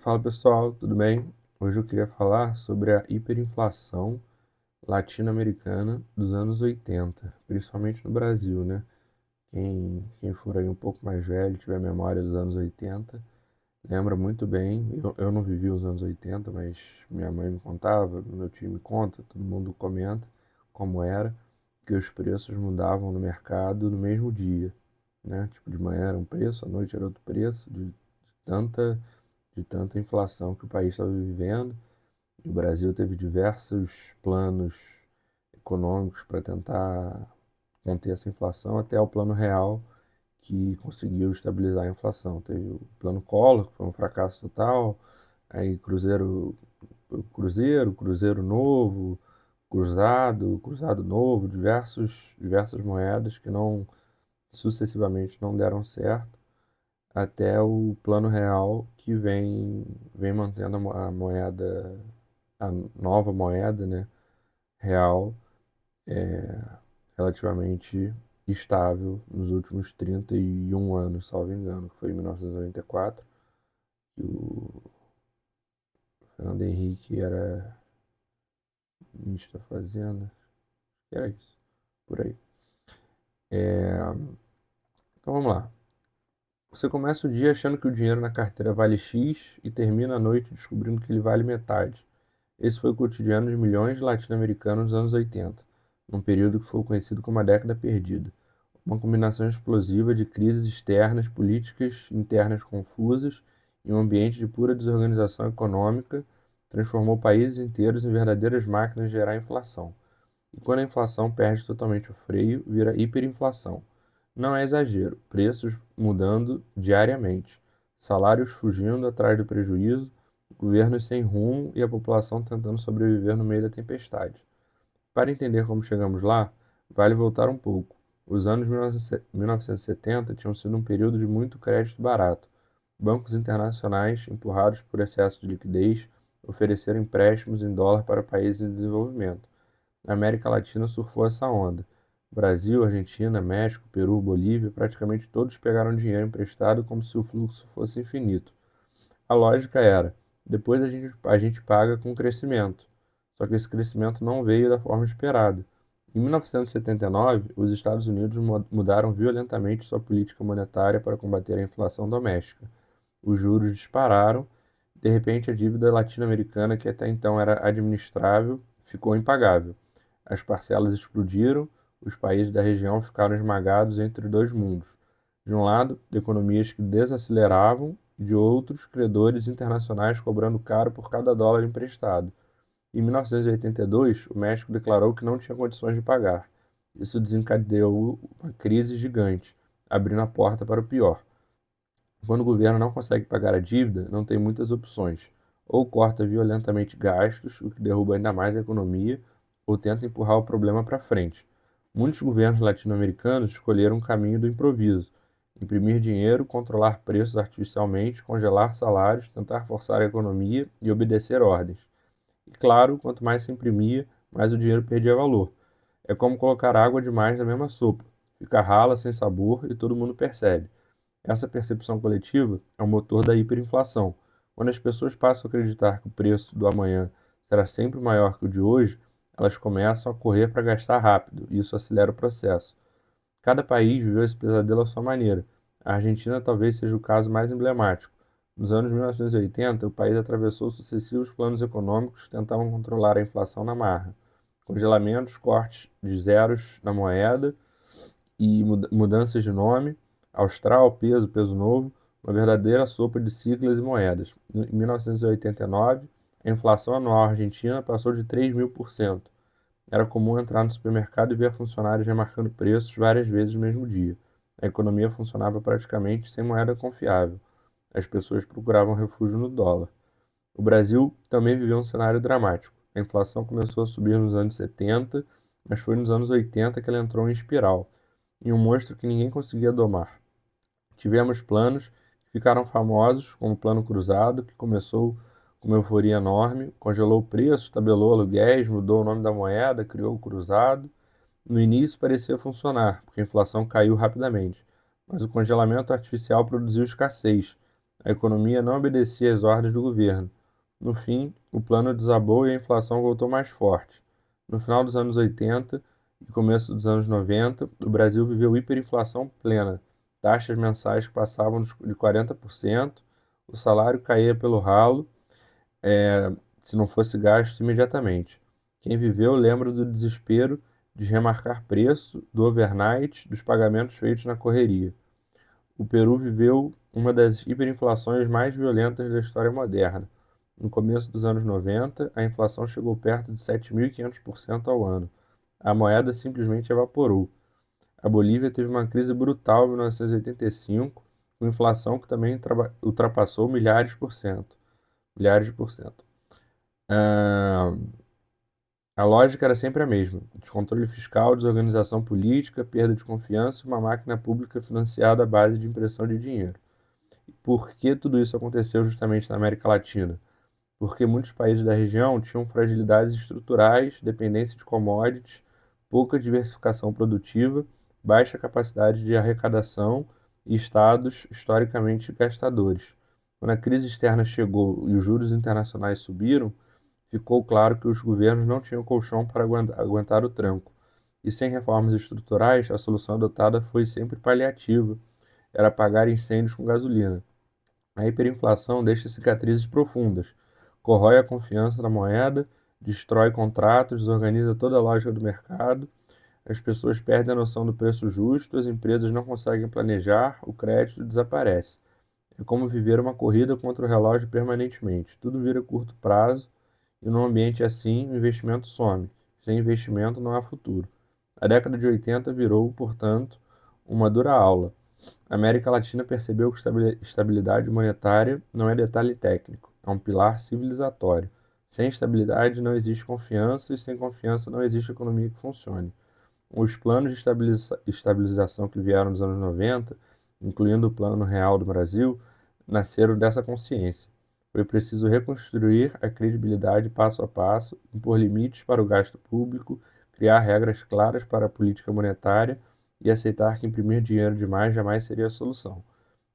Fala pessoal, tudo bem? Hoje eu queria falar sobre a hiperinflação latino-americana dos anos 80, principalmente no Brasil, né? Quem for aí um pouco mais velho, tiver memória dos anos 80, lembra muito bem. Eu não vivi os anos 80, mas minha mãe me contava, meu tio me conta, todo mundo comenta como era, que os preços mudavam no mercado no mesmo dia, né? Tipo, de manhã era um preço, à noite era outro preço, tanta de tanta inflação que o país estava vivendo. E o Brasil teve diversos planos econômicos para tentar conter essa inflação, até o Plano Real, que conseguiu estabilizar a inflação. Teve o Plano Collor, que foi um fracasso total, aí Cruzeiro Novo, Cruzado Novo, diversas moedas que não sucessivamente não deram certo até o Plano Real que vem mantendo a moeda, a nova moeda, né, real, relativamente estável nos últimos 31 anos, salvo engano, que foi em 1994, que o Fernando Henrique era ministro da Fazenda, era isso, por aí. Então vamos lá. Você começa o dia achando que o dinheiro na carteira vale X e termina a noite descobrindo que ele vale metade. Esse foi o cotidiano de milhões de latino-americanos nos anos 80, num período que foi conhecido como a década perdida. Uma combinação explosiva de crises externas, políticas internas confusas e um ambiente de pura desorganização econômica transformou países inteiros em verdadeiras máquinas de gerar inflação. E quando a inflação perde totalmente o freio, vira hiperinflação. Não é exagero, preços mudando diariamente, salários fugindo atrás do prejuízo, governos sem rumo e a população tentando sobreviver no meio da tempestade. Para entender como chegamos lá, vale voltar um pouco. Os anos 1970 tinham sido um período de muito crédito barato. Bancos internacionais, empurrados por excesso de liquidez, ofereceram empréstimos em dólar para países em desenvolvimento. A América Latina surfou essa onda. Brasil, Argentina, México, Peru, Bolívia, praticamente todos pegaram dinheiro emprestado como se o fluxo fosse infinito. A lógica era: depois a gente paga com crescimento. Só que esse crescimento não veio da forma esperada. Em 1979, os Estados Unidos mudaram violentamente sua política monetária para combater a inflação doméstica. Os juros dispararam, de repente a dívida latino-americana, que até então era administrável, ficou impagável. As parcelas explodiram, os países da região ficaram esmagados entre dois mundos. De um lado, economias que desaceleravam, e de outros, credores internacionais cobrando caro por cada dólar emprestado. Em 1982, o México declarou que não tinha condições de pagar. Isso desencadeou uma crise gigante, abrindo a porta para o pior. Quando o governo não consegue pagar a dívida, não tem muitas opções. Ou corta violentamente gastos, o que derruba ainda mais a economia, ou tenta empurrar o problema para frente. Muitos governos latino-americanos escolheram o caminho do improviso: imprimir dinheiro, controlar preços artificialmente, congelar salários, tentar forçar a economia e obedecer ordens. E claro, quanto mais se imprimia, mais o dinheiro perdia valor. É como colocar água demais na mesma sopa. Fica rala, sem sabor e todo mundo percebe. Essa percepção coletiva é o motor da hiperinflação. Quando as pessoas passam a acreditar que o preço do amanhã será sempre maior que o de hoje, elas começam a correr para gastar rápido, e isso acelera o processo. Cada país viveu esse pesadelo à sua maneira. A Argentina talvez seja o caso mais emblemático. Nos anos 1980, o país atravessou sucessivos planos econômicos que tentavam controlar a inflação na marra. Congelamentos, cortes de zeros na moeda e mudanças de nome, austral, peso novo, uma verdadeira sopa de siglas e moedas. Em 1989, a inflação anual argentina passou de 3.000%. Era comum entrar no supermercado e ver funcionários remarcando preços várias vezes no mesmo dia. A economia funcionava praticamente sem moeda confiável. As pessoas procuravam refúgio no dólar. O Brasil também viveu um cenário dramático. A inflação começou a subir nos anos 70, mas foi nos anos 80 que ela entrou em espiral, em um monstro que ninguém conseguia domar. Tivemos planos que ficaram famosos, como o Plano Cruzado, que começou com uma euforia enorme, congelou preços, tabelou aluguéis, mudou o nome da moeda, criou o Cruzado. No início parecia funcionar, porque a inflação caiu rapidamente, mas o congelamento artificial produziu escassez. A economia não obedecia às ordens do governo. No fim, o plano desabou e a inflação voltou mais forte. No final dos anos 80 e começo dos anos 90, o Brasil viveu hiperinflação plena. Taxas mensais que passavam de 40%, o salário caía pelo ralo, se não fosse gasto imediatamente. Quem viveu lembra do desespero de remarcar preço, do overnight, dos pagamentos feitos na correria. O Peru viveu uma das hiperinflações mais violentas da história moderna. No começo dos anos 90, a inflação chegou perto de 7.500% ao ano. A moeda simplesmente evaporou. A Bolívia teve uma crise brutal em 1985, com inflação que também ultrapassou milhares por cento. Milhares de por cento. Ah, a lógica era sempre a mesma: descontrole fiscal, desorganização política, perda de confiança e uma máquina pública financiada à base de impressão de dinheiro. E por que tudo isso aconteceu justamente na América Latina? Porque muitos países da região tinham fragilidades estruturais, dependência de commodities, pouca diversificação produtiva, baixa capacidade de arrecadação e estados historicamente gastadores. Quando a crise externa chegou e os juros internacionais subiram, ficou claro que os governos não tinham colchão para aguentar o tranco. E sem reformas estruturais, a solução adotada foi sempre paliativa, era apagar incêndios com gasolina. A hiperinflação deixa cicatrizes profundas, corrói a confiança na moeda, destrói contratos, desorganiza toda a lógica do mercado, as pessoas perdem a noção do preço justo, as empresas não conseguem planejar, o crédito desaparece. É como viver uma corrida contra o relógio permanentemente. Tudo vira curto prazo e num ambiente assim, o investimento some. Sem investimento não há futuro. A década de 80 virou, portanto, uma dura aula. A América Latina percebeu que estabilidade monetária não é detalhe técnico, é um pilar civilizatório. Sem estabilidade não existe confiança e sem confiança não existe economia que funcione. Os planos de estabilização que vieram nos anos 90, incluindo o Plano Real do Brasil, nasceram dessa consciência. Foi preciso reconstruir a credibilidade passo a passo, impor limites para o gasto público, criar regras claras para a política monetária e aceitar que imprimir dinheiro demais jamais seria a solução.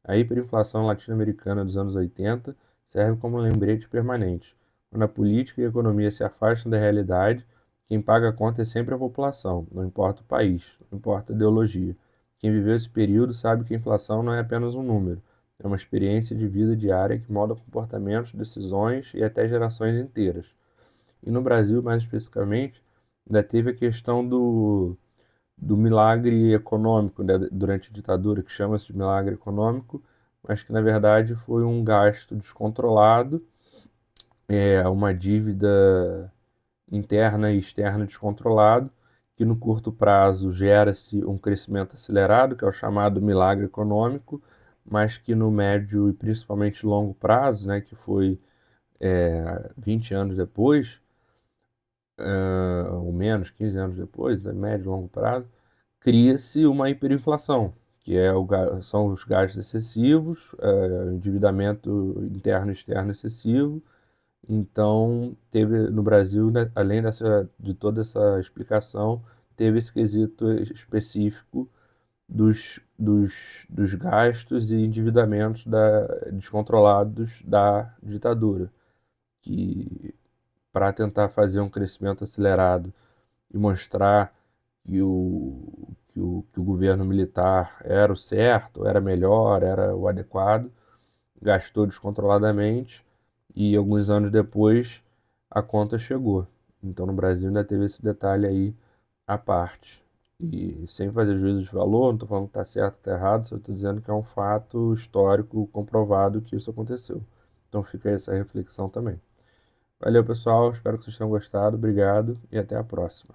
A hiperinflação latino-americana dos anos 80 serve como um lembrete permanente. Quando a política e a economia se afastam da realidade, quem paga a conta é sempre a população, não importa o país, não importa a ideologia. Quem viveu esse período sabe que a inflação não é apenas um número, é uma experiência de vida diária que molda comportamentos, decisões e até gerações inteiras. E no Brasil, mais especificamente, ainda teve a questão do milagre econômico, né, durante a ditadura, que chama-se de milagre econômico, mas que na verdade foi um gasto descontrolado, uma dívida interna e externa descontrolado, que no curto prazo gera-se um crescimento acelerado, que é o chamado milagre econômico, mas que no médio e principalmente longo prazo, né, que foi 20 anos depois, ou menos, 15 anos depois, né, médio e longo prazo, cria-se uma hiperinflação, que são os gastos excessivos, endividamento interno e externo excessivo. Então, teve no Brasil, né, além de toda essa explicação, teve esse quesito específico dos gastos e endividamentos descontrolados da ditadura, que para tentar fazer um crescimento acelerado e mostrar que o governo militar era o certo, era melhor, era o adequado, gastou descontroladamente e alguns anos depois a conta chegou. Então no Brasil ainda teve esse detalhe aí à parte. E sem fazer juízo de valor, não estou falando que está certo ou está errado, só estou dizendo que é um fato histórico comprovado que isso aconteceu. Então fica aí essa reflexão também. Valeu, pessoal. Espero que vocês tenham gostado. Obrigado e até a próxima.